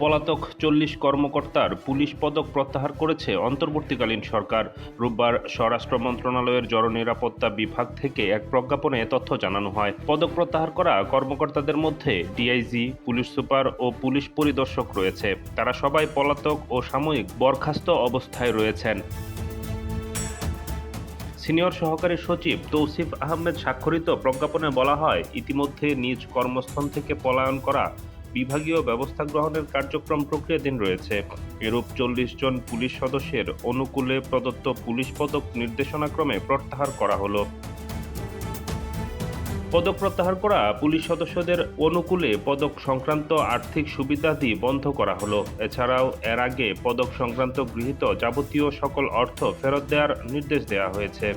পলাতক ৪০ কর্মকর্তার পুলিশ পদক প্রত্যাহার করেছে অন্তর্বর্তীকালীন সরকার। রোববার স্বরাষ্ট্র মন্ত্রণালয়ের জননিরাপত্তা বিভাগ থেকে এক প্রজ্ঞাপনে তথ্য জানানো হয়। পদক প্রত্যাহার করা কর্মকর্তাদের মধ্যে ডিআইজি, পুলিশ সুপার ও পুলিশ পরিদর্শক রয়েছে। তারা সবাই পলাতক ও সাময়িক বরখাস্ত অবস্থায় রয়েছেন। সিনিয়র সহকারী সচিব তৌসিফ আহমেদ স্বাক্ষরিত প্রজ্ঞাপনে বলা হয়, ইতিমধ্যে নিজ কর্মস্থল থেকে পলায়ন করা বিভাগীয় ব্যবস্থা গ্রহণের কার্যক্রম প্রক্রিয়াধীন রয়েছে। এরূপ ৪০ জন পুলিশ সদস্যের অনুকূলে প্রদত্ত পুলিশ পদক নির্দেশনাক্রমে প্রত্যাহার করা হলো। পদক প্রত্যাহার করা পুলিশ সদস্যদের অনুকূলে পদক সংক্রান্ত আর্থিক সুবিধাদি বন্ধ করা হলো। এছাড়াও এর আগে পদক সংক্রান্ত গৃহীত যাবতীয় সকল অর্থ ফেরত দেওয়ার নির্দেশ দেওয়া হয়েছে।